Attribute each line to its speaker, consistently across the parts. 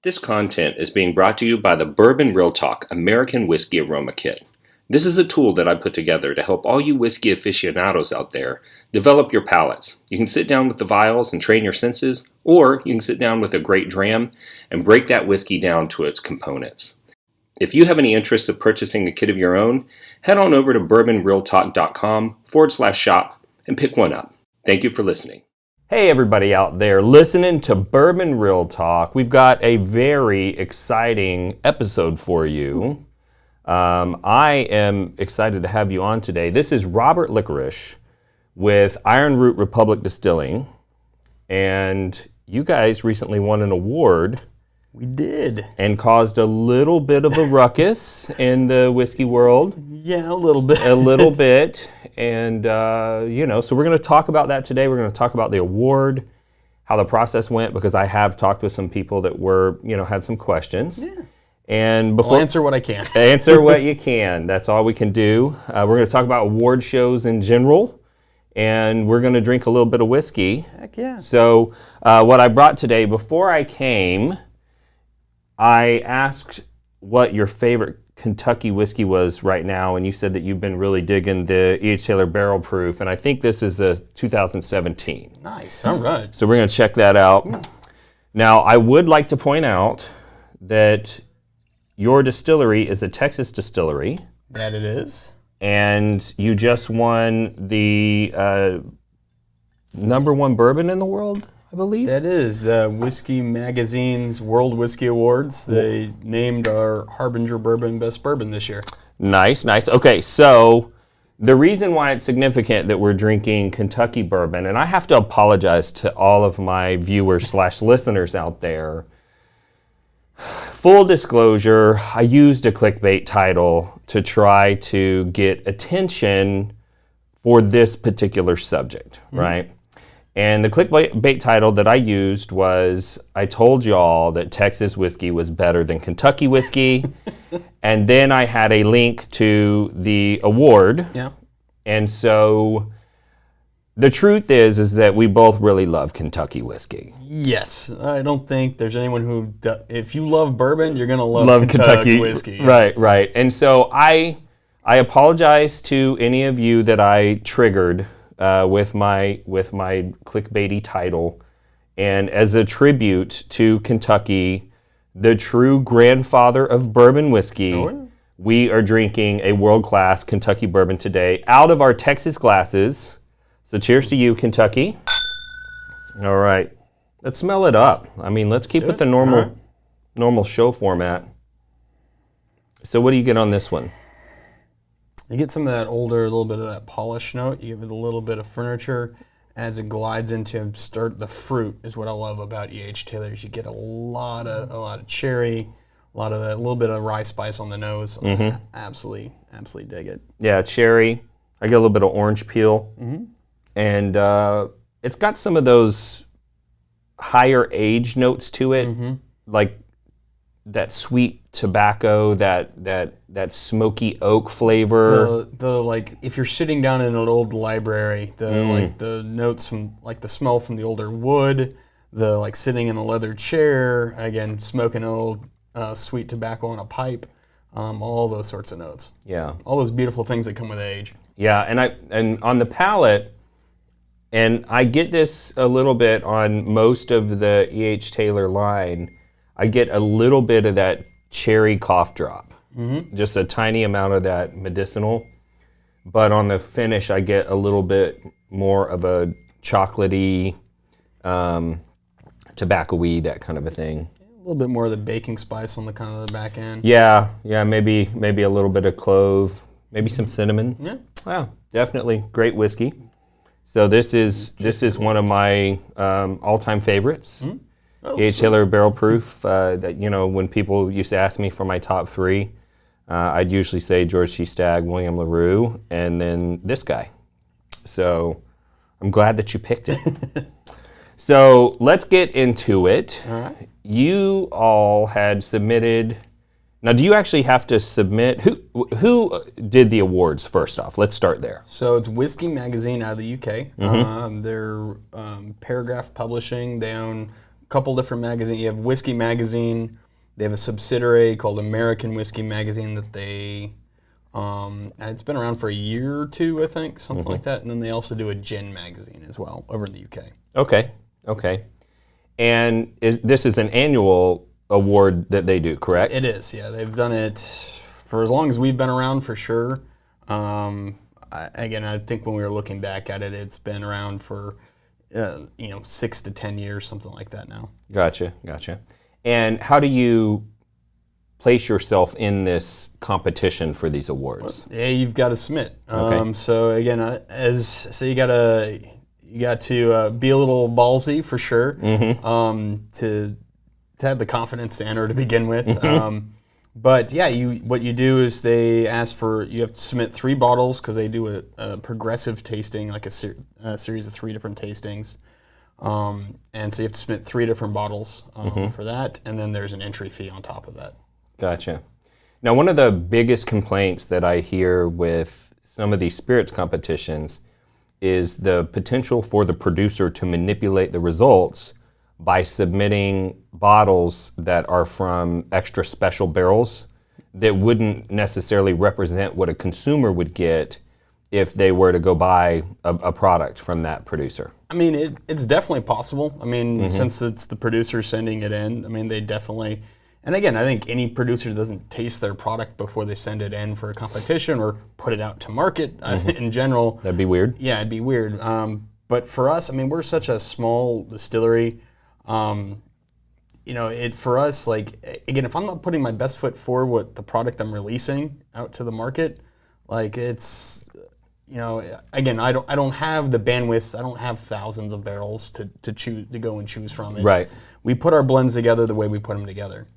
Speaker 1: This content is being brought to you by the Bourbon Real Talk American Whiskey Aroma Kit. This is a tool that I put together to help all you whiskey aficionados out there develop your palates. You can sit down with the vials and train your senses, or you can sit down with a great dram and break that whiskey down to its components. If you have any interest of purchasing a kit of your own, head on over to bourbonrealtalk.com/shop and pick one up. Thank you for listening.
Speaker 2: Hey everybody out there listening to Bourbon Real Talk. We've got a very exciting episode for you. I am excited to have you on today. This is Robert Likarish with Iron Root Republic Distilling, and you guys recently won an award.
Speaker 3: We did.
Speaker 2: And caused a little bit of a ruckus in the whiskey world.
Speaker 3: Yeah, a little bit.
Speaker 2: A little bit. And, so we're going to talk about that today. We're going to talk about the award, how the process went, because I have talked with some people that were, had some questions.
Speaker 3: Yeah.
Speaker 2: And before
Speaker 3: I'll answer what I can.
Speaker 2: Answer what you can. That's all we can do. We're going to talk about award shows in general. And we're going to drink a little bit of whiskey.
Speaker 3: Heck yeah.
Speaker 2: So what I brought today, before I came, I asked what your favorite Kentucky whiskey was right now, and you said that you've been really digging the E.H. Taylor Barrel Proof, and I think this is a 2017.
Speaker 3: Nice, all right.
Speaker 2: So we're going to check that out. Now, I would like to point out that your distillery is a Texas distillery.
Speaker 3: That it is.
Speaker 2: And you just won the #1 bourbon in the world, I believe.
Speaker 3: That is the Whiskey Magazine's World Whiskey Awards. They named our Harbinger Bourbon Best Bourbon this year.
Speaker 2: Nice, nice. Okay, so the reason why it's significant that we're drinking Kentucky bourbon, and I have to apologize to all of my viewers/listeners out there. Full disclosure, I used a clickbait title to try to get attention for this particular subject, right? And the clickbait title that I used was, I told y'all that Texas whiskey was better than Kentucky whiskey. And then I had a link to the award.
Speaker 3: Yeah.
Speaker 2: And so the truth is that we both really love Kentucky whiskey.
Speaker 3: Yes. I don't think there's anyone who, if you love bourbon, you're going to love Kentucky whiskey.
Speaker 2: Right, right. And so I apologize to any of you that I triggered with my clickbaity title, and as a tribute to Kentucky, the true grandfather of bourbon whiskey, we are drinking a world-class Kentucky bourbon today out of our Texas glasses. So cheers to you, Kentucky. All right, let's smell it up. I mean, let's keep it the normal show format. So what do you get on this one?
Speaker 3: You get some of that older, a little bit of that polish note. You give it a little bit of furniture as it glides into the fruit is what I love about E.H. Taylor's. You get a lot of cherry, a lot of that little bit of rye spice on the nose. Absolutely dig it.
Speaker 2: Yeah, cherry. I get a little bit of orange peel, and it's got some of those higher age notes to it, like that sweet tobacco, that smoky oak flavor.
Speaker 3: The like, if you're sitting down in an old library, the notes from, like, the smell from the older wood, the, like, sitting in a leather chair, again, smoking old sweet tobacco on a pipe, all those sorts of notes.
Speaker 2: Yeah.
Speaker 3: All those beautiful things that come with age.
Speaker 2: Yeah, and on the palate, and I get this a little bit on most of the E.H. Taylor line, I get a little bit of that cherry cough drop, just a tiny amount of that medicinal. But on the finish, I get a little bit more of a chocolatey, tobacco-y, that kind of a thing.
Speaker 3: A little bit more of the baking spice on the kind of the back end.
Speaker 2: Yeah, maybe a little bit of clove, maybe some cinnamon.
Speaker 3: Yeah.
Speaker 2: Wow, definitely great whiskey. So this is one of my all-time favorites. E.H. Taylor Barrel Proof, that, when people used to ask me for my top 3, I'd usually say George C. Stagg, William LaRue, and then this guy. So I'm glad that you picked it. So let's get into it.
Speaker 3: All right.
Speaker 2: You all had submitted. Now, do you actually have to submit? Who did the awards first off? Let's start there.
Speaker 3: So it's Whiskey Magazine out of the UK. They're Paragraph Publishing. They own couple different magazines. You have Whiskey Magazine. They have a subsidiary called American Whiskey Magazine that they, it's been around for a year or two, I think, something like that. And then they also do a gin magazine as well over in the UK.
Speaker 2: Okay. And this is an annual award that they do, correct?
Speaker 3: It is, yeah. They've done it for as long as we've been around, for sure. I think when we were looking back at it, it's been around for 6 to 10 years, something like that now.
Speaker 2: Gotcha. And how do you place yourself in this competition for these awards?
Speaker 3: Yeah, you've got to submit.
Speaker 2: Okay.
Speaker 3: So again, you got to be a little ballsy for sure. To have the confidence to enter to begin with. But yeah, what you do is they ask for, you have to submit 3 bottles because they do a progressive tasting, like a series of 3 different tastings. And so you have to submit 3 different bottles for that, and then there's an entry fee on top of that.
Speaker 2: Gotcha. Now, one of the biggest complaints that I hear with some of these spirits competitions is the potential for the producer to manipulate the results by submitting bottles that are from extra special barrels that wouldn't necessarily represent what a consumer would get if they were to go buy a product from that producer.
Speaker 3: I mean, it's definitely possible. I mean, since it's the producer sending it in, I mean, they definitely, and again, I think any producer doesn't taste their product before they send it in for a competition or put it out to market in general.
Speaker 2: That'd be weird.
Speaker 3: Yeah, it'd be weird. But for us, I mean, we're such a small distillery. For us, like, again, if I'm not putting my best foot forward with the product I'm releasing out to the market, like, it's, again, I don't have the bandwidth. I don't have thousands of barrels to go and choose from.
Speaker 2: Right.
Speaker 3: We put our blends together the way we put them together.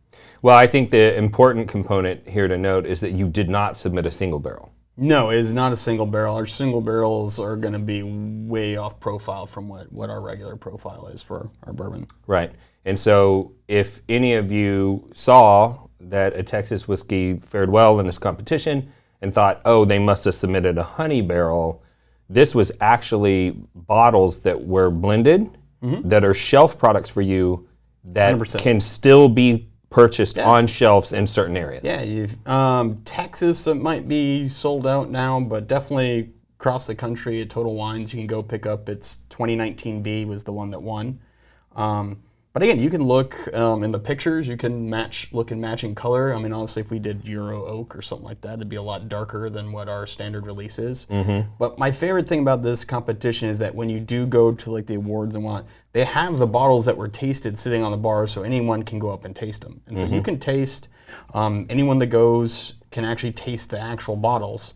Speaker 2: Well, I think the important component here to note is that you did not submit a single barrel.
Speaker 3: No, it is not a single barrel. Our single barrels are going to be way off profile from what our regular profile is for our bourbon.
Speaker 2: Right. And so if any of you saw that a Texas whiskey fared well in this competition and thought, oh, they must have submitted a honey barrel, this was actually bottles that were blended, that are shelf products for you that
Speaker 3: 100%.
Speaker 2: Can still be purchased on shelves in certain areas.
Speaker 3: Yeah, Texas, it might be sold out now, but definitely across the country at Total Wines, you can go pick up. Its 2019 B was the one that won. But again, you can look in the pictures. You can look in matching color. I mean, honestly, if we did Euro Oak or something like that, it'd be a lot darker than what our standard release is. But my favorite thing about this competition is that when you do go to like the awards and whatnot, they have the bottles that were tasted sitting on the bar, so anyone can go up and taste them. And so you can taste. Anyone that goes can actually taste the actual bottles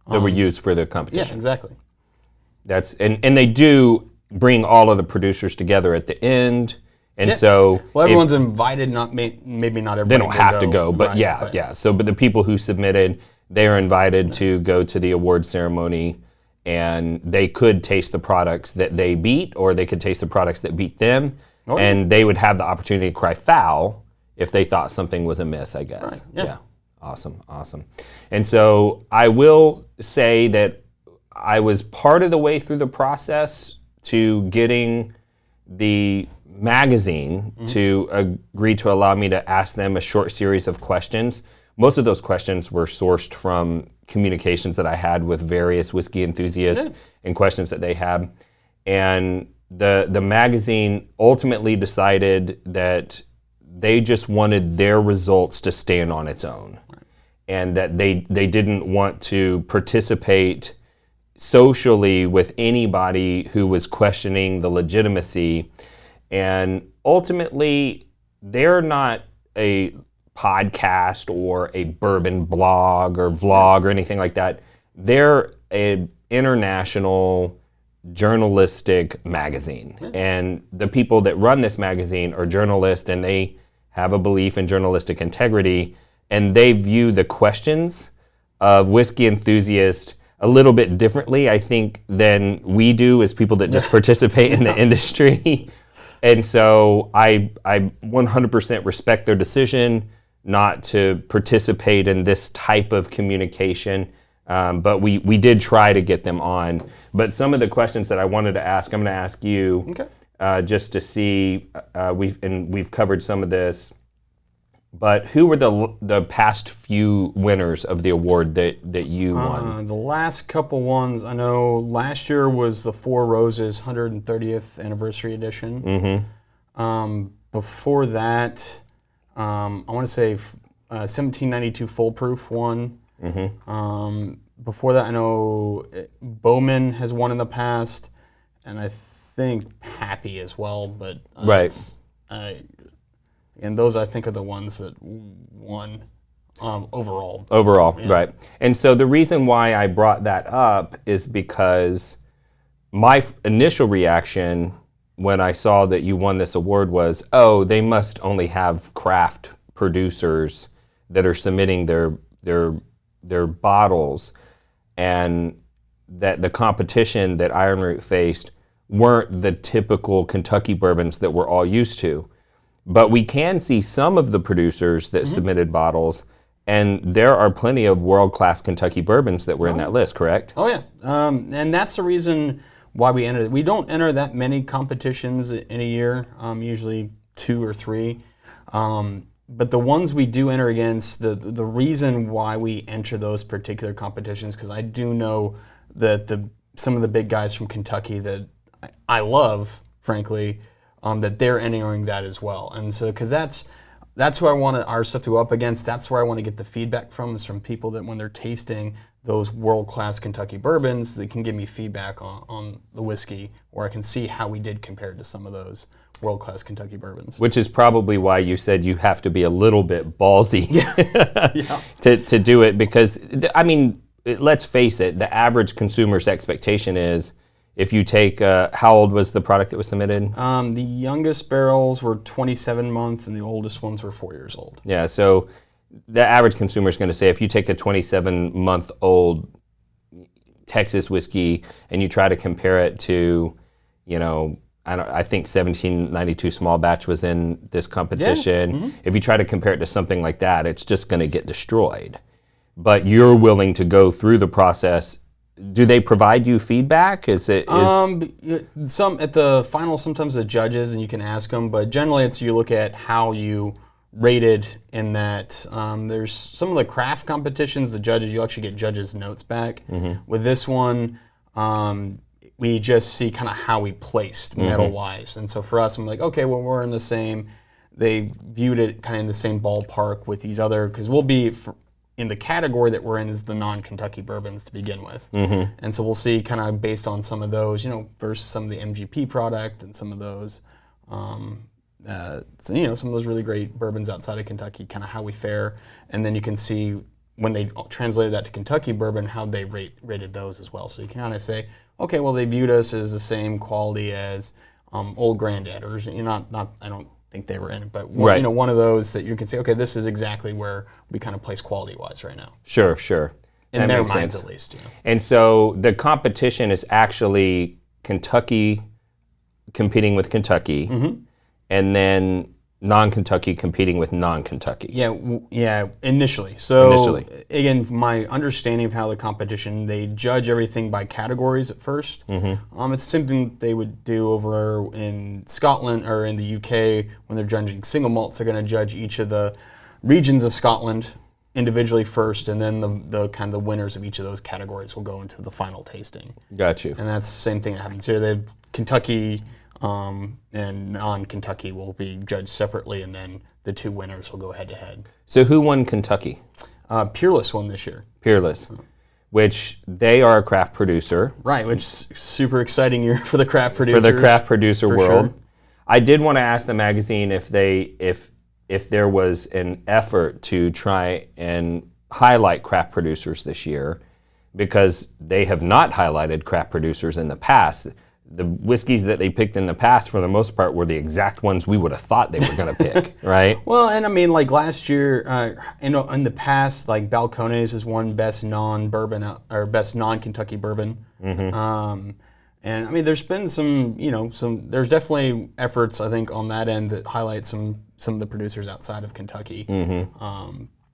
Speaker 2: that were used for the competition.
Speaker 3: Yeah, exactly.
Speaker 2: And they do bring all of the producers together at the end. And so,
Speaker 3: everyone's invited. Maybe not everybody.
Speaker 2: They don't have to go, but right, So, but the people who submitted, they are invited to go to the award ceremony, and they could taste the products that they beat, or they could taste the products that beat them, and they would have the opportunity to cry foul if they thought something was amiss, I guess.
Speaker 3: Right. Yeah.
Speaker 2: Awesome. And so, I will say that I was part of the way through the process to getting the magazine to agree to allow me to ask them a short series of questions. Most of those questions were sourced from communications that I had with various whiskey enthusiasts and questions that they had. And the magazine ultimately decided that they just wanted their results to stand on its own, and that they didn't want to participate socially with anybody who was questioning the legitimacy. And ultimately, they're not a podcast or a bourbon blog or vlog or anything like that. They're an international journalistic magazine. And the people that run this magazine are journalists, and they have a belief in journalistic integrity, and they view the questions of whiskey enthusiasts a little bit differently, I think, than we do as people that just participate in the industry. And so I 100% respect their decision not to participate in this type of communication, but we did try to get them on. But some of the questions that I wanted to ask, I'm going to ask you.
Speaker 3: Okay.
Speaker 2: just to see. We've covered some of this, but who were the past few winners of the award that you won?
Speaker 3: The last couple ones, I know last year was the Four Roses 130th anniversary edition. Before that, I want to say 1792 Foolproof won. Before that, I know Bowman has won in the past, and I think Pappy as well. But
Speaker 2: Right.
Speaker 3: And those I think are the ones that won overall.
Speaker 2: Overall, right. And so the reason why I brought that up is because my initial reaction when I saw that you won this award was, oh, they must only have craft producers that are submitting their bottles, and that the competition that Iron Root faced weren't the typical Kentucky bourbons that we're all used to. But we can see some of the producers that submitted bottles, and there are plenty of world-class Kentucky bourbons that were in that list, correct?
Speaker 3: Oh yeah, and that's the reason why we enter. We don't enter that many competitions in a year, usually 2 or 3. But the ones we do enter against, the reason why we enter those particular competitions, because I do know that some of the big guys from Kentucky that I love, frankly, that they're entering that as well. And so, because that's who I want our stuff to go up against. That's where I want to get the feedback from, is from people that when they're tasting those world-class Kentucky bourbons, they can give me feedback on the whiskey, or I can see how we did compared to some of those world-class Kentucky bourbons.
Speaker 2: Which is probably why you said you have to be a little bit ballsy to do it, because, I mean, let's face it, the average consumer's expectation is, if you take, how old was the product that was submitted?
Speaker 3: The youngest barrels were 27 months, and the oldest ones were 4 years old.
Speaker 2: Yeah, so the average consumer is going to say, if you take a 27-month-old Texas whiskey and you try to compare it to, I think 1792 small batch was in this competition. If you try to compare it to something like that, it's just going to get destroyed. But you're willing to go through the process. Do they provide you feedback?
Speaker 3: Some at the final, sometimes the judges, and you can ask them, but generally it's you look at how you rated in that. There's some of the craft competitions, the judges, you actually get judges' notes back. With this one, we just see kind of how we placed medal-wise. And so for us, I'm like, okay, well, we're in the same, they viewed it kind of in the same ballpark with these other, because we'll be, in the category that we're in is the non-Kentucky bourbons to begin with. And so we'll see kind of based on some of those, versus some of the MGP product and some of those, some of those really great bourbons outside of Kentucky, kind of how we fare. And then you can see when they translated that to Kentucky bourbon, how they rated those as well. So you can kind of say, okay, well, they viewed us as the same quality as Old Grandad, or I don't think they were in it, but one of those that you can say, okay, this is exactly where we kind of place quality-wise right now.
Speaker 2: Sure.
Speaker 3: In their minds, at least.
Speaker 2: And so the competition is actually Kentucky competing with Kentucky, and then non-Kentucky competing with non-Kentucky.
Speaker 3: Yeah, initially. So again, my understanding of how the competition, they judge everything by categories at first. It's something they would do over in Scotland or in the UK when they're judging single malts. They're going to judge each of the regions of Scotland individually first, and then the kind of the winners of each of those categories will go into the final tasting.
Speaker 2: Got you.
Speaker 3: And that's the same thing that happens here. They have Kentucky and non-Kentucky will be judged separately, and then the two winners will go head-to-head.
Speaker 2: So who won Kentucky?
Speaker 3: Peerless won this year.
Speaker 2: Peerless, which they are a craft producer.
Speaker 3: Right, which is super exciting year for the craft producers.
Speaker 2: For the craft producer world.
Speaker 3: Sure.
Speaker 2: I did want to ask the magazine if there was an effort to try and highlight craft producers this year, because they have not highlighted craft producers in the past. The whiskeys that they picked in the past, for the most part, were the exact ones we would have thought they were going to pick, right?
Speaker 3: Well, and I mean, like last year, in the past, like Balcones has won best non-bourbon or best non-Kentucky bourbon. And I mean, there's been there's definitely efforts, I think, on that end that highlight some of the producers outside of Kentucky.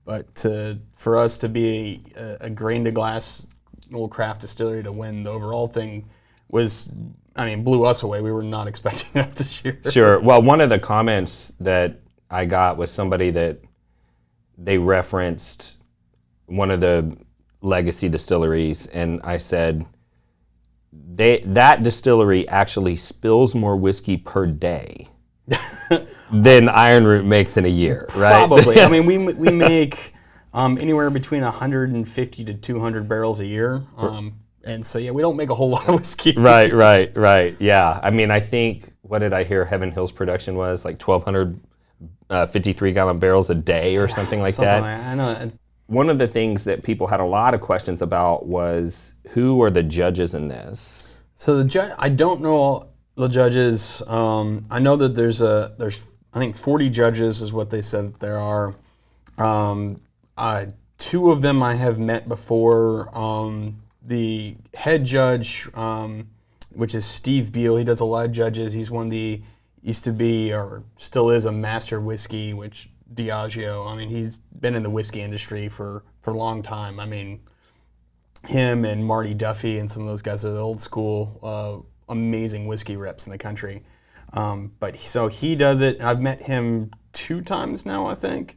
Speaker 3: But for us to be a grain to glass old craft distillery to win the overall thing was blew us away. We were not expecting that this year.
Speaker 2: Sure. Well, one of the comments that I got was somebody that they referenced one of the legacy distilleries, and I said, that distillery actually spills more whiskey per day than Iron Root makes in a year, right?
Speaker 3: Probably. We make anywhere between 150 to 200 barrels a year. And so, we don't make a whole lot of whiskey.
Speaker 2: Right. Yeah. I think, what did I hear Heaven Hill's production was? Like 1,200 53-gallon barrels a day or something like that.
Speaker 3: I know.
Speaker 2: One of the things that people had a lot of questions about was, who are the judges in this?
Speaker 3: So I don't know all the judges. I know that there's I think 40 judges is what they said that there are. Two of them I have met before. The head judge, which is Steve Beal, he does a lot of judges. He's used to be or still is a master whiskey, which Diageo. He's been in the whiskey industry for a long time. Him and Marty Duffy and some of those guys are the old school, amazing whiskey reps in the country. So he does it. I've met him 2 times now, I think.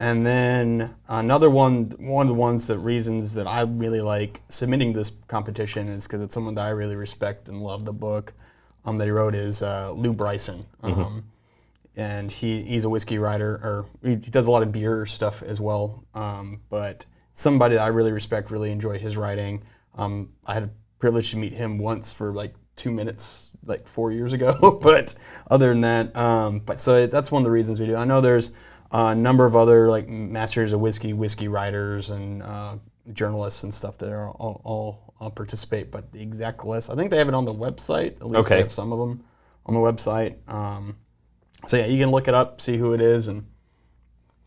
Speaker 3: And then another one of the reasons that I really like submitting this competition is because it's someone that I really respect and love the book that he wrote is Lou Bryson. And he's a whiskey writer, or he does a lot of beer stuff as well. But somebody that I really respect, really enjoy his writing. I had a privilege to meet him once for like 2 minutes, like 4 years ago. But other than that, so that's one of the reasons we do. I know there's a number of other like masters of whiskey writers and journalists and stuff that are all participate, but the exact list, I think they have it on the website. At least they have some of them on the website. So you can look it up, see who it is, and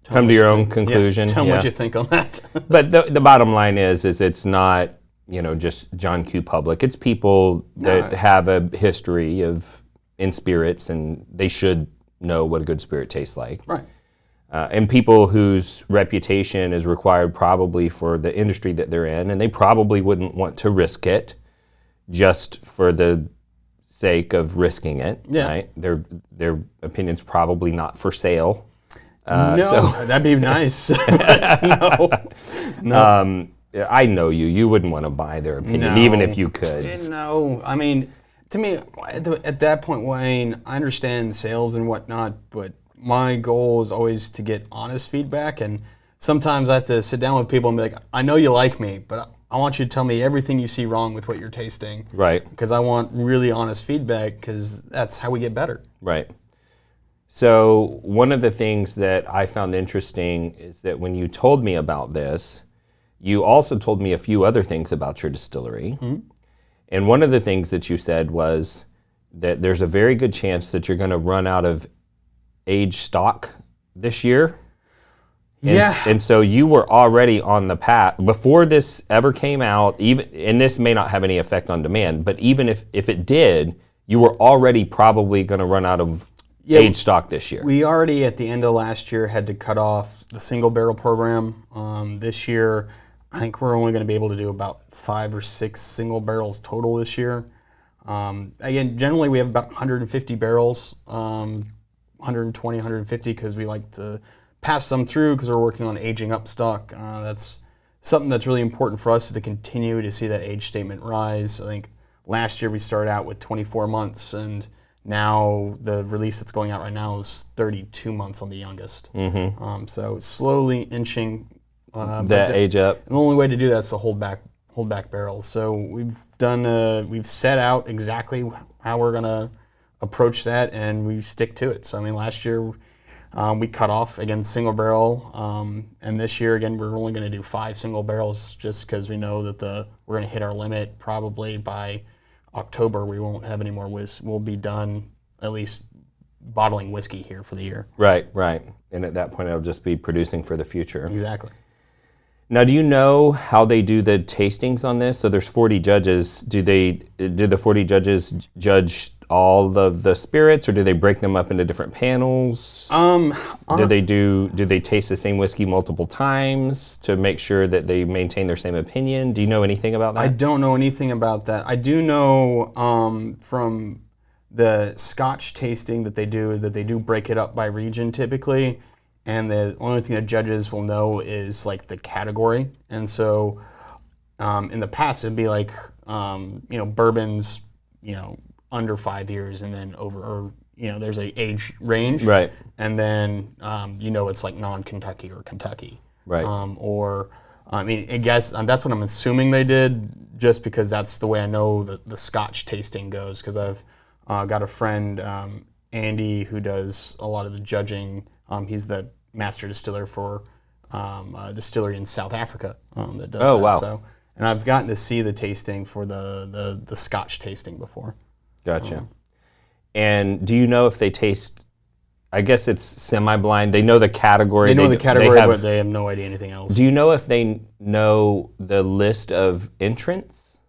Speaker 2: come to your own conclusion.
Speaker 3: Tell them what you think on that.
Speaker 2: But the bottom line is it's not just John Q. Public. It's people that have a history in spirits, and they should know what a good spirit tastes like.
Speaker 3: Right.
Speaker 2: And people whose reputation is required probably for the industry that they're in, and they probably wouldn't want to risk it just for the sake of risking it. Yeah. Right? Their opinion's probably not for sale.
Speaker 3: That'd be nice. No.
Speaker 2: I know you. You wouldn't want to buy their opinion, even if you could.
Speaker 3: No. To me, at that point, Wayne, I understand sales and whatnot, but my goal is always to get honest feedback, and sometimes I have to sit down with people and be like, I know you like me, but I want you to tell me everything you see wrong with what you're tasting.
Speaker 2: Right.
Speaker 3: Because I want really honest feedback, because that's how we get better.
Speaker 2: Right. So one of the things that I found interesting is that when you told me about this, you also told me a few other things about your distillery. Mm-hmm. And one of the things that you said was that there's a very good chance that you're going to run out of aged stock this year. And so you were already on the path before this ever came out, and this may not have any effect on demand, but even if it did, you were already probably going to run out of aged stock this year.
Speaker 3: We already at the end of last year had to cut off the single barrel program. This year, I think we're only going to be able to do about 5 or 6 single barrels total this year. Again, generally we have about 150 barrels. 120, 150, because we like to pass some through because we're working on aging up stock. That's something that's really important for us, is to continue to see that age statement rise. I think last year we started out with 24 months, and now the release that's going out right now is 32 months on the youngest. Mm-hmm. So slowly inching
Speaker 2: that age up.
Speaker 3: And the only way to do that is to hold back barrels. So we've set out exactly how we're gonna approach that, and we stick to it. So last year we cut off again single barrel, and this year again we're only going to do 5 single barrels, just because we know that we're going to hit our limit probably by October. We won't have any more we'll be done at least bottling whiskey here for the year.
Speaker 2: Right. And at that point it'll just be producing for the future.
Speaker 3: Exactly.
Speaker 2: Now, do you know how they do the tastings on this? So there's 40 judges. Do the 40 judges judge all of the spirits, or do they break them up into different panels? Do they taste the same whiskey multiple times to make sure that they maintain their same opinion? Do you know anything about that?
Speaker 3: I don't know anything about that. I do know from the Scotch tasting that they do is that they do break it up by region typically, and the only thing that judges will know is like the category. And so in the past it'd be like bourbons, under 5 years, and then over, or there's a age range,
Speaker 2: right?
Speaker 3: And then it's like non-Kentucky or Kentucky,
Speaker 2: right?
Speaker 3: I guess that's what I'm assuming they did, just because that's the way I know the Scotch tasting goes. Because I've got a friend, Andy, who does a lot of the judging. He's the master distiller for a distillery in South Africa that does that.
Speaker 2: Wow.
Speaker 3: So, and I've gotten to see the tasting for the Scotch tasting before.
Speaker 2: Gotcha. And do you know if they taste, I guess it's semi-blind, they know the category.
Speaker 3: They know the category, but they have no idea anything else.
Speaker 2: Do you know if they know the list of entrants?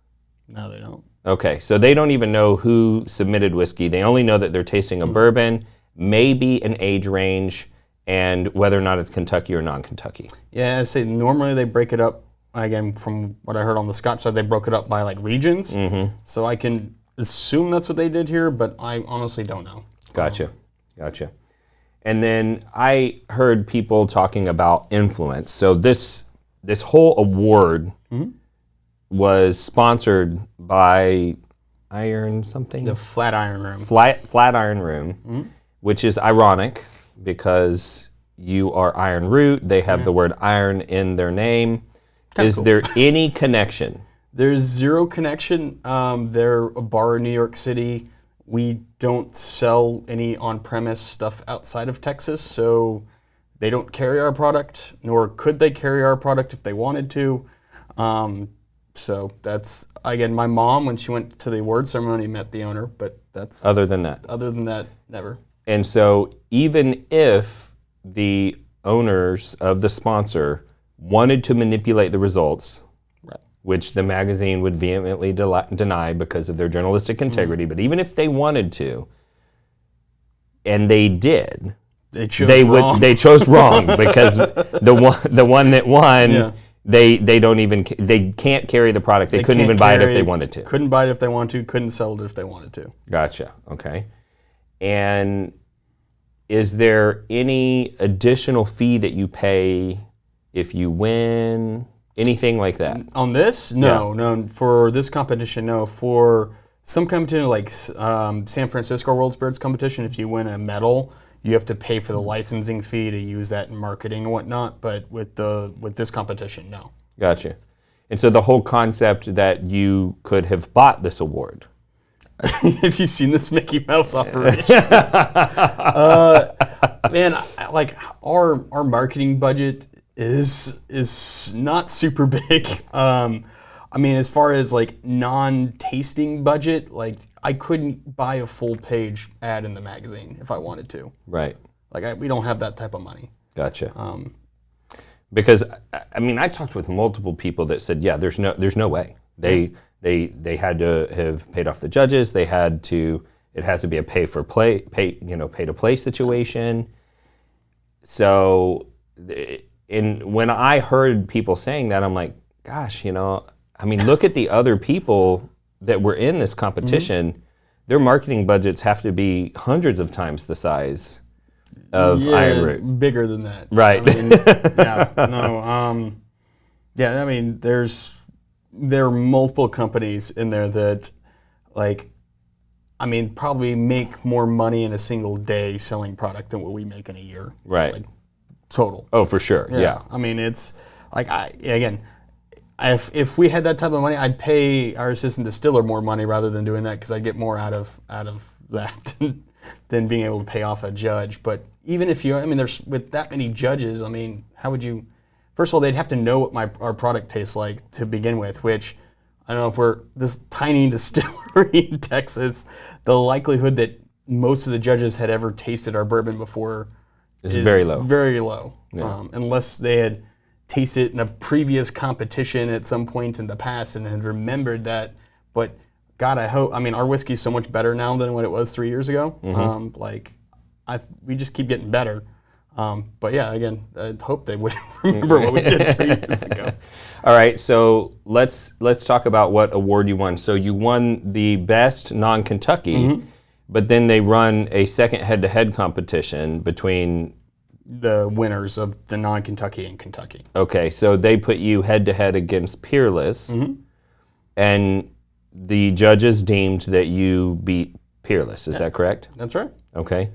Speaker 3: No, they don't.
Speaker 2: Okay, so they don't even know who submitted whiskey. They only know that they're tasting a bourbon, maybe an age range, and whether or not it's Kentucky or non-Kentucky.
Speaker 3: Yeah, I say normally they break it up, again, from what I heard on the Scotch side, they broke it up by like regions. Mm-hmm. So I can assume that's what they did here, but I honestly don't know.
Speaker 2: Gotcha. And then I heard people talking about influence. So this whole award was sponsored by Iron something?
Speaker 3: The Flatiron Room.
Speaker 2: Flatiron Room, which is ironic because you are Iron Root. They have the word iron in their name. Is there any connection?
Speaker 3: There's zero connection. They're a bar in New York City. We don't sell any on-premise stuff outside of Texas, so they don't carry our product, nor could they carry our product if they wanted to. So that's, again, my mom, when she went to the award ceremony, met the owner, but that's...
Speaker 2: Other than that,
Speaker 3: never.
Speaker 2: And so even if the owners of the sponsor wanted to manipulate the results, which the magazine would vehemently deny because of their journalistic integrity, but even if they wanted to, and they did, they chose wrong because the one that won, they can't carry the product. They couldn't even buy it if they wanted to.
Speaker 3: Couldn't buy it if they wanted to. Couldn't sell it if they wanted to.
Speaker 2: Gotcha. Okay. And is there any additional fee that you pay if you win? Anything like that?
Speaker 3: On this? No. For this competition, no. For some competition like San Francisco World Spirits Competition, if you win a medal, you have to pay for the licensing fee to use that in marketing and whatnot. But with this competition, no.
Speaker 2: Gotcha. And so the whole concept that you could have bought this award.
Speaker 3: Have you seen this Mickey Mouse operation? Man, like our marketing budget is not super big. I mean, as far as like non-tasting budget, like I couldn't buy a full page ad in the magazine if I wanted to.
Speaker 2: Right.
Speaker 3: Like we don't have that type of money.
Speaker 2: Gotcha. Because I mean, I talked with multiple people that said, yeah, there's no way. They had to have paid off the judges. It has to be a pay to play situation. So, and when I heard people saying that, I'm like, gosh, I mean, look at the other people that were in this competition. Mm-hmm. Their marketing budgets have to be hundreds of times the size of Iron Root.
Speaker 3: Bigger than that.
Speaker 2: Right.
Speaker 3: I mean, I mean, there are multiple companies in there that, like, I mean, probably make more money in a single day selling product than what we make in a year.
Speaker 2: Right.
Speaker 3: Like, total.
Speaker 2: Oh, for sure. Yeah.
Speaker 3: I mean, it's like, if we had that type of money, I'd pay our assistant distiller more money rather than doing that, because I'd get more out of that than being able to pay off a judge. But even if there's with that many judges, I mean, how would you? First of all, they'd have to know what our product tastes like to begin with, which I don't know, if we're this tiny distillery in Texas, the likelihood that most of the judges had ever tasted our bourbon before is
Speaker 2: very low.
Speaker 3: Very low.
Speaker 2: Yeah.
Speaker 3: Unless they had tasted it in a previous competition at some point in the past and had remembered that. But God, I hope. I mean, our whiskey's so much better now than what it was 3 years ago. We just keep getting better. But yeah, again, I hope they would remember what we did 3 years ago.
Speaker 2: All right, so let's talk about what award you won. So you won the best non-Kentucky, but then they run a second head-to-head competition between
Speaker 3: the winners of the non-Kentucky and Kentucky.
Speaker 2: Okay, so they put you head-to-head against Peerless, and the judges deemed that you beat Peerless. Is that correct?
Speaker 3: That's right.
Speaker 2: Okay.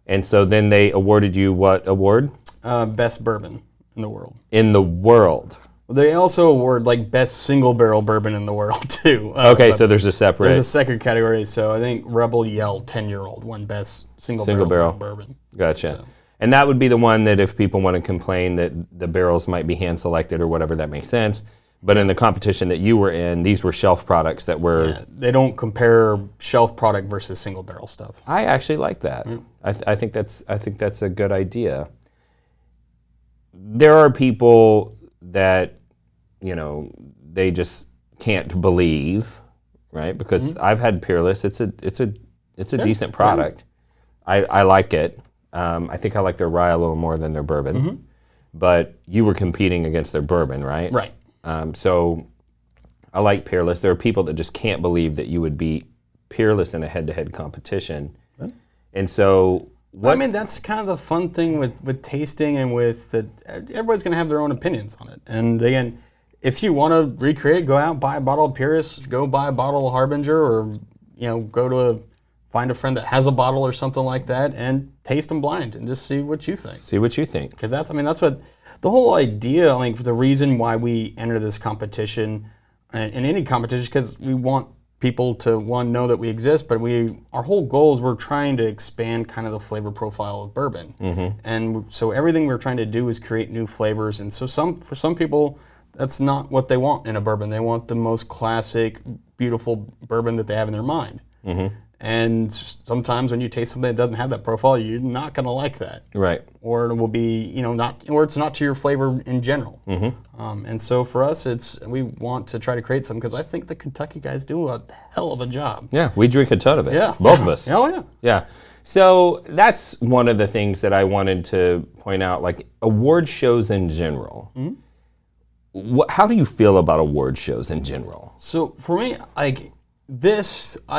Speaker 2: And so then they awarded you what award?
Speaker 3: Best bourbon in the world.
Speaker 2: In the world.
Speaker 3: They also award like best single barrel bourbon in the world too.
Speaker 2: Okay, so there's a separate.
Speaker 3: There's a second category. So I think Rebel Yell 10-year-old won best single barrel bourbon.
Speaker 2: Gotcha.
Speaker 3: So.
Speaker 2: And that would be the one that if people want to complain that the barrels might be hand selected or whatever, that makes sense. But in the competition that you were in, these were shelf products that were.
Speaker 3: Yeah, they don't compare shelf product versus single barrel stuff.
Speaker 2: I actually like that. I think that's a good idea. There are people that, they just can't believe, right? Because I've had Peerless. It's a decent product. Yeah. I like it. I think I like their rye a little more than their bourbon. But you were competing against their bourbon, right?
Speaker 3: Right.
Speaker 2: So I like Peerless. There are people that just can't believe that you would beat Peerless in a head-to-head competition. And so
Speaker 3: I mean, that's kind of the fun thing with tasting and with everybody's going to have their own opinions on it. And again, if you want to recreate, go out, buy a bottle of Peerless, go buy a bottle of Harbinger, or go to find a friend that has a bottle or something like that and taste them blind and just see what you think.
Speaker 2: See what you think.
Speaker 3: Because that's what the whole idea, the reason why we enter this competition, in any competition, because we want people to, one, know that we exist, but our whole goal is we're trying to expand kind of the flavor profile of bourbon. And so everything we're trying to do is create new flavors. And so for some people, that's not what they want in a bourbon. They want the most classic, beautiful bourbon that they have in their mind. And sometimes when you taste something that doesn't have that profile, you're not going to like that.
Speaker 2: Right.
Speaker 3: Or it will be, or it's not to your flavor in general. And so for us, we want to try to create something, because I think the Kentucky guys do a hell of a job.
Speaker 2: Yeah, we drink a ton of it.
Speaker 3: Yeah.
Speaker 2: Both of us.
Speaker 3: Oh, yeah.
Speaker 2: Yeah. So that's one of the things that I wanted to point out, like award shows in general. How do you feel about award shows in general?
Speaker 3: So for me, I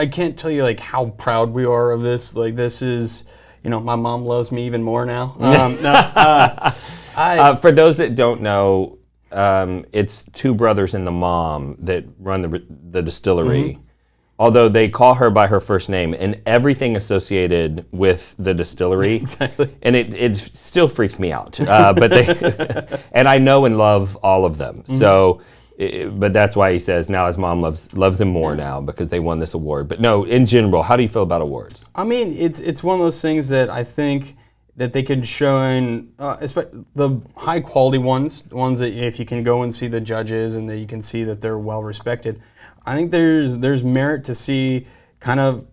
Speaker 3: can't tell you how proud we are of this. This is, my mom loves me even more now.
Speaker 2: For those that don't know, it's two brothers and the mom that run the distillery. Although they call her by her first name and everything associated with the distillery.
Speaker 3: Exactly.
Speaker 2: And it still freaks me out. But they and I know and love all of them. So. But that's why he says now his mom loves him more now, because they won this award. But no, in general, how do you feel about awards?
Speaker 3: I mean, it's one of those things that I think that they can show in the high quality ones, the ones that if you can go and see the judges and that you can see that they're well respected. I think there's merit to see kind of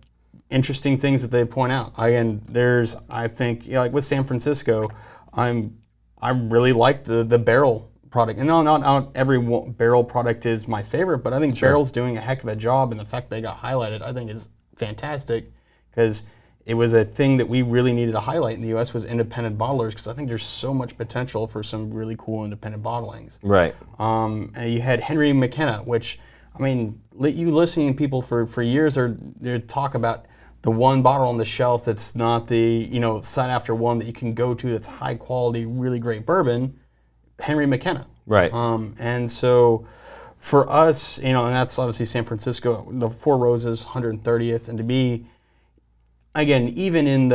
Speaker 3: interesting things that they point out. Again, I think like with San Francisco, I really like the barrel product. And no, not every barrel product is my favorite, but I think Barrel's doing a heck of a job, and the fact they got highlighted, I think is fantastic, because it was a thing that we really needed to highlight in the U.S. was independent bottlers, because I think there's so much potential for some really cool independent bottlings.
Speaker 2: Right.
Speaker 3: And you had Henry McKenna, which, I mean, you listening to people for years they talk about the one bottle on the shelf that's not the, sought after one that you can go to that's high quality, really great bourbon. Henry McKenna.
Speaker 2: Right.
Speaker 3: And so for us, and that's obviously San Francisco, the Four Roses, 130th, and to be, again, even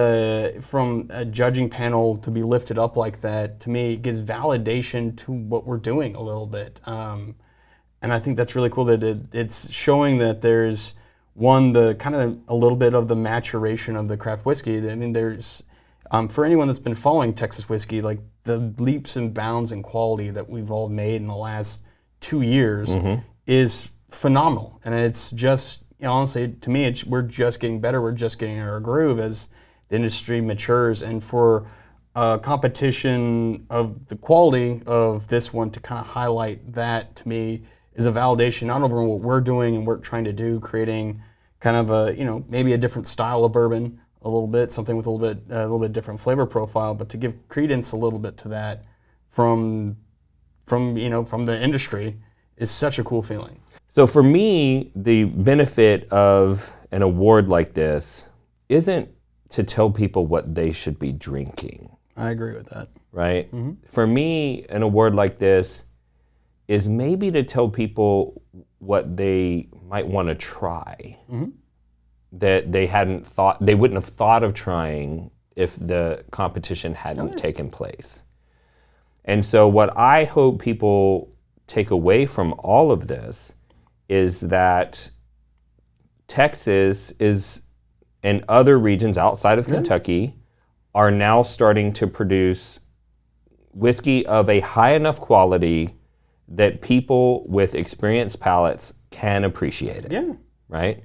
Speaker 3: from a judging panel to be lifted up like that, to me, it gives validation to what we're doing a little bit. And I think that's really cool that it's showing that there's, one, the kind of a little bit of the maturation of the craft whiskey. I mean, there's, for anyone that's been following Texas whiskey, the leaps and bounds in quality that we've all made in the last 2 years is phenomenal. And it's just, honestly, to me, we're just getting better. We're just getting in our groove as the industry matures. And for competition of the quality of this one to kind of highlight that, to me, is a validation not over what we're doing and we're trying to do, creating kind of a, maybe a different style of bourbon a little bit, something with a little bit different flavor profile, but to give credence a little bit to that from the industry is such a cool feeling.
Speaker 2: So for me, the benefit of an award like this isn't to tell people what they should be drinking.
Speaker 3: I agree with that.
Speaker 2: Right? Mm-hmm. For me, an award like this is maybe to tell people what they might want to try that they wouldn't have thought of trying if the competition hadn't taken place. And so what I hope people take away from all of this is that Texas is, and other regions outside of Kentucky are now starting to produce whiskey of a high enough quality that people with experienced palates can appreciate it. Yeah. Right?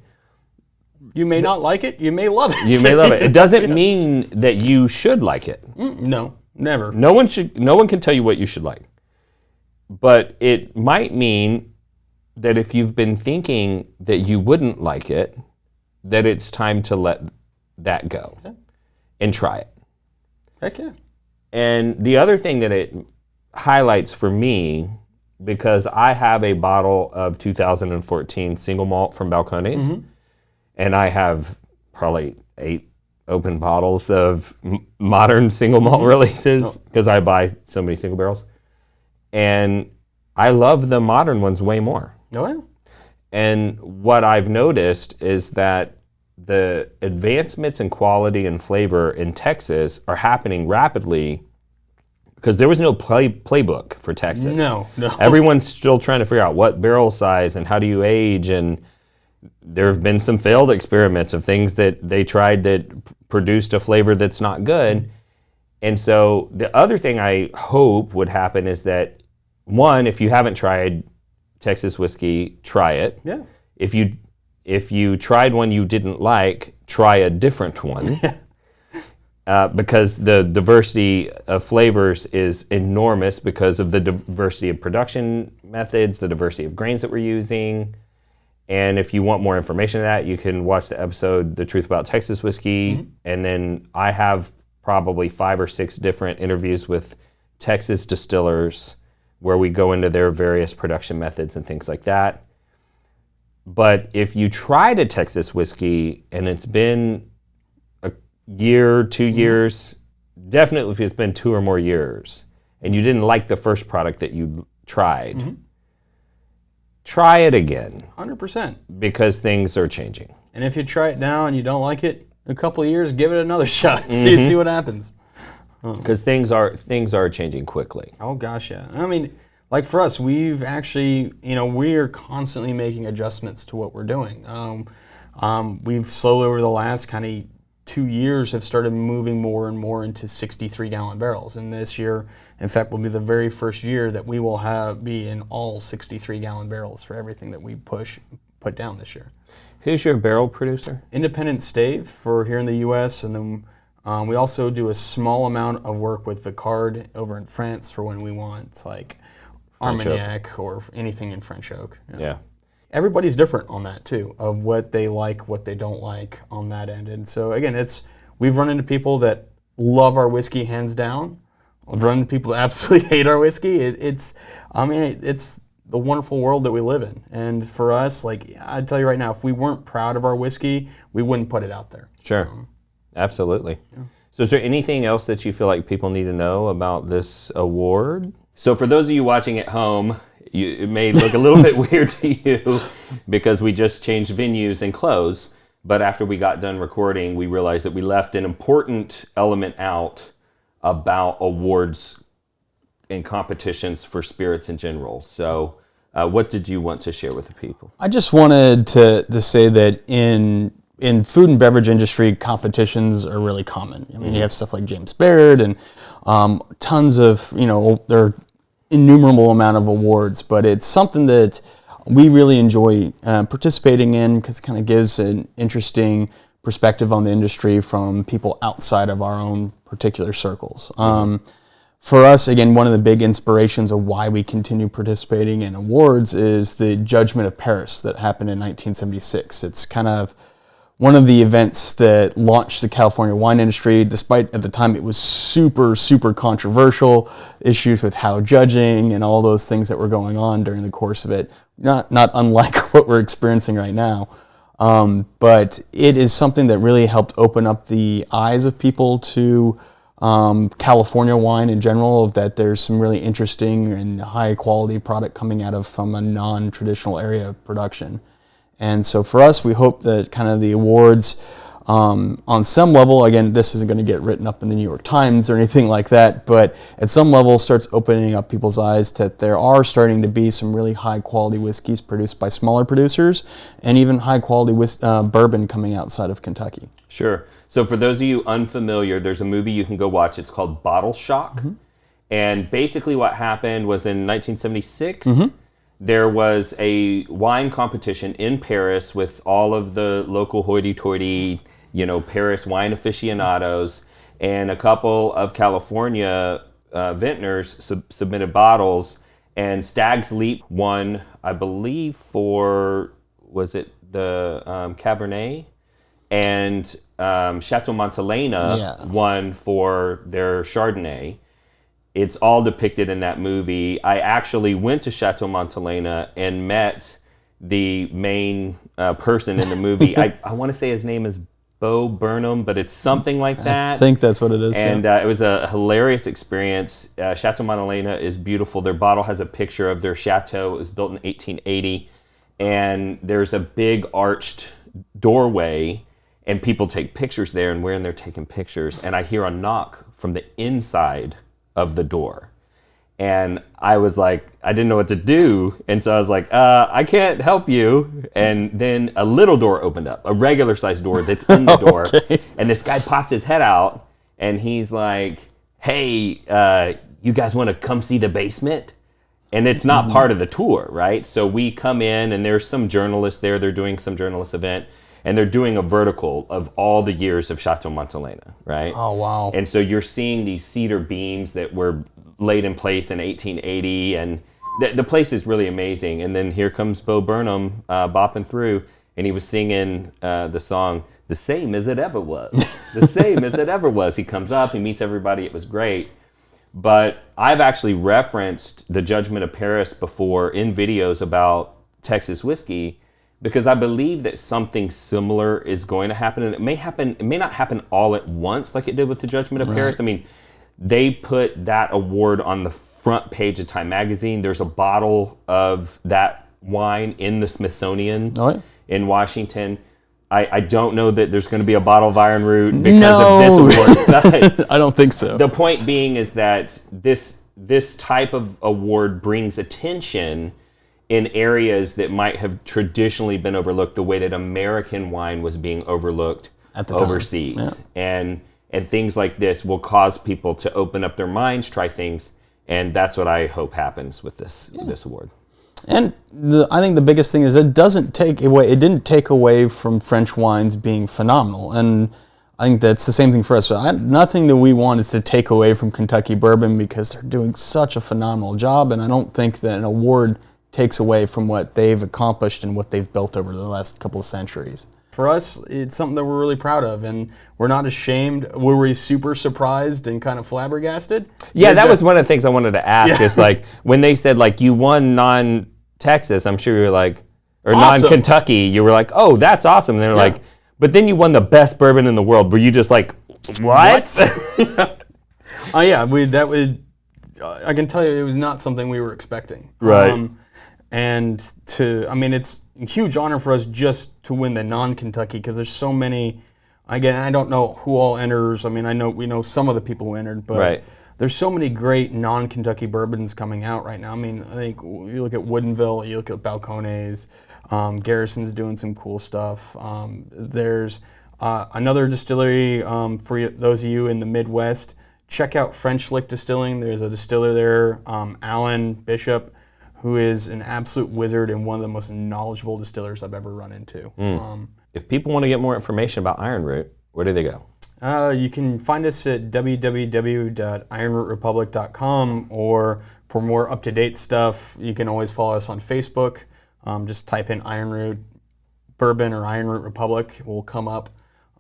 Speaker 3: You may not like it, you may love it.
Speaker 2: You may love it. It doesn't mean that you should like it.
Speaker 3: No, never.
Speaker 2: No one can tell you what you should like. But it might mean that if you've been thinking that you wouldn't like it, that it's time to let that go and try it.
Speaker 3: Heck yeah.
Speaker 2: And the other thing that it highlights for me, because I have a bottle of 2014 single malt from Balcones, and I have probably 8 open bottles of modern single malt releases because I buy so many single barrels. And I love the modern ones way more.
Speaker 3: Oh, yeah.
Speaker 2: And what I've noticed is that the advancements in quality and flavor in Texas are happening rapidly because there was no playbook for Texas.
Speaker 3: No.
Speaker 2: Everyone's still trying to figure out what barrel size and how do you age, and there have been some failed experiments of things that they tried that produced a flavor that's not good. And so the other thing I hope would happen is that, one, if you haven't tried Texas whiskey, try it.
Speaker 3: Yeah.
Speaker 2: If you tried one you didn't like, try a different one. Because the diversity of flavors is enormous because of the diversity of production methods, the diversity of grains that we're using. And if you want more information on that, you can watch the episode, The Truth About Texas Whiskey. And then I have probably 5 or 6 different interviews with Texas distillers where we go into their various production methods and things like that. But if you tried a Texas whiskey and it's been a year, 2 years, definitely if it's been 2 or more years, and you didn't like the first product that you tried, try it again.
Speaker 3: 100%.
Speaker 2: Because things are changing.
Speaker 3: And if you try it now and you don't like it, in a couple of years, give it another shot. See what happens.
Speaker 2: Because things are changing quickly.
Speaker 3: Oh gosh, yeah. I mean, like for us, we've actually, we're constantly making adjustments to what we're doing. We've slowly over the last kind of 2 years have started moving more and more into 63-gallon barrels. And this year, in fact, will be the very first year that we will be in all 63-gallon barrels for everything that we put down this year.
Speaker 2: Who's your barrel producer?
Speaker 3: Independent Stave for here in the U.S. And then we also do a small amount of work with Vicard over in France for when we want like Armagnac or anything in French oak.
Speaker 2: Yeah.
Speaker 3: Everybody's different on that too, of what they like, what they don't like on that end. And so again, we've run into people that love our whiskey hands down. I've run into people that absolutely hate our whiskey. It's the wonderful world that we live in. And for us, like I tell you right now, if we weren't proud of our whiskey, we wouldn't put it out there.
Speaker 2: Sure. Absolutely. Yeah. So is there anything else that you feel like people need to know about this award? So for those of you watching at home, it may look a little bit weird to you because we just changed venues and clothes. But after we got done recording, we realized that we left an important element out about awards and competitions for spirits in general. So what did you want to share with the people?
Speaker 3: I just wanted to say that in food and beverage industry, competitions are really common. I mean, you have stuff like James Baird and tons of, there are innumerable amount of awards, but it's something that we really enjoy participating in because it kind of gives an interesting perspective on the industry from people outside of our own particular circles. for us, again, one of the big inspirations of why we continue participating in awards is the Judgment of Paris that happened in 1976. It's kind of one of the events that launched the California wine industry, despite at the time it was super, super controversial, issues with how judging and all those things that were going on during the course of it, not unlike what we're experiencing right now. But it is something that really helped open up the eyes of people to California wine in general, that there's some really interesting and high quality product coming out of from a non-traditional area of production. And so for us, we hope that kind of the awards on some level, again, this isn't going to get written up in the New York Times or anything like that, but at some level starts opening up people's eyes that there are starting to be some really high quality whiskeys produced by smaller producers, and even high quality bourbon coming outside of Kentucky.
Speaker 2: Sure. So for those of you unfamiliar, there's a movie you can go watch. It's called Bottle Shock. Mm-hmm. And basically what happened was in 1976, there was a wine competition in Paris with all of the local hoity-toity, Paris wine aficionados, and a couple of California vintners submitted bottles, and Stag's Leap won, I believe, for, was it the Cabernet? And Chateau Montelena won for their Chardonnay. It's all depicted in that movie. I actually went to Chateau Montelena and met the main person in the movie. I want to say his name is Bo Burnham, but it's something like that.
Speaker 3: I think that's what it is.
Speaker 2: And it was a hilarious experience. Chateau Montelena is beautiful. Their bottle has a picture of their chateau. It was built in 1880. And there's a big arched doorway, and people take pictures there, and we're in there taking pictures. And I hear a knock from the inside of the door. And I was like, I didn't know what to do. And so I was like, I can't help you. And then a little door opened up, a regular sized door that's in the door. Okay. And this guy pops his head out and he's like, hey, you guys want to come see the basement? And it's not part of the tour, right? So we come in and there's some journalists there. They're doing some journalist event. And they're doing a vertical of all the years of Chateau Montelena, right?
Speaker 3: Oh, wow.
Speaker 2: And so you're seeing these cedar beams that were laid in place in 1880, and the place is really amazing. And then here comes Bo Burnham bopping through, and he was singing the song, The Same As It Ever Was. The Same As It Ever Was. He comes up, he meets everybody, it was great. But I've actually referenced the Judgment of Paris before in videos about Texas whiskey, because I believe that something similar is going to happen, and it may not happen all at once like it did with the Judgment of Paris. I mean, they put that award on the front page of Time magazine. There's a bottle of that wine in the Smithsonian in Washington. I don't know that there's going to be a bottle of Iron Root because of this award. But
Speaker 3: I don't think so.
Speaker 2: The point being is that this type of award brings attention in areas that might have traditionally been overlooked, the way that American wine was being overlooked overseas. Yeah. And things like this will cause people to open up their minds, try things, and that's what I hope happens with this award.
Speaker 3: And I think the biggest thing is it didn't take away from French wines being phenomenal. And I think that's the same thing for us. Nothing that we want is to take away from Kentucky Bourbon, because they're doing such a phenomenal job, and I don't think that an award takes away from what they've accomplished and what they've built over the last couple of centuries. For us, it's something that we're really proud of, and we're not ashamed. Were we super surprised and kind of flabbergasted?
Speaker 2: Yeah, that was one of the things I wanted to ask. Is like, when they said like you won non-Texas, I'm sure you're like, or awesome. Non-Kentucky, you were like, oh, that's awesome. And they were like, but then you won the best bourbon in the world. Were you just like, what?
Speaker 3: I can tell you it was not something we were expecting.
Speaker 2: Right.
Speaker 3: It's a huge honor for us just to win the non-Kentucky, because there's so many. Again, I don't know who all enters. I mean, we know some of the people who entered, but there's so many great non-Kentucky bourbons coming out right now. I mean, I think you look at Woodinville, you look at Balcones, Garrison's doing some cool stuff. There's another distillery for those of you in the Midwest. Check out French Lick Distilling. There's a distiller there, Alan Bishop, who is an absolute wizard and one of the most knowledgeable distillers I've ever run into.
Speaker 2: If people want to get more information about Iron Root, where do they go?
Speaker 3: You can find us at www.ironrootrepublic.com, or for more up-to-date stuff, you can always follow us on Facebook. Just type in Iron Root Bourbon or Iron Root Republic. It will come up.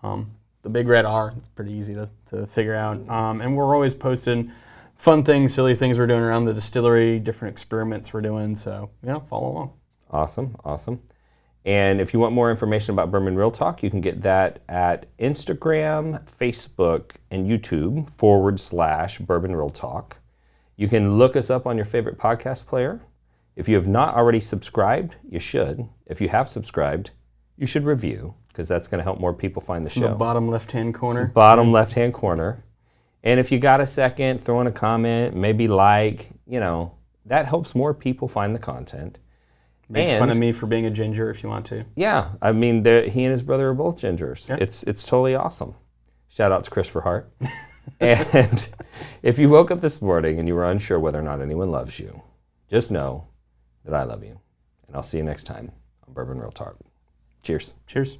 Speaker 3: The big red R, it's pretty easy to figure out. And we're always posting fun things, silly things we're doing around the distillery, different experiments we're doing. So, follow along.
Speaker 2: Awesome, awesome. And if you want more information about Bourbon Real Talk, you can get that at Instagram, Facebook, and YouTube /Bourbon Real Talk. You can look us up on your favorite podcast player. If you have not already subscribed, you should. If you have subscribed, you should review, because that's going to help more people find the show.
Speaker 3: In the bottom left-hand corner.
Speaker 2: Bottom left-hand corner. And if you got a second, throw in a comment, maybe that helps more people find the content.
Speaker 3: Make fun of me for being a ginger if you want to.
Speaker 2: Yeah, I mean, he and his brother are both gingers. Yeah. It's totally awesome. Shout out to Christopher Hart. And if you woke up this morning and you were unsure whether or not anyone loves you, just know that I love you. And I'll see you next time on Bourbon Real Talk. Cheers.
Speaker 3: Cheers.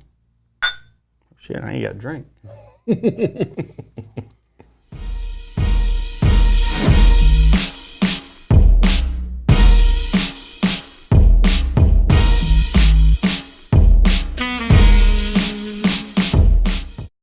Speaker 3: Shit, now you got a drink.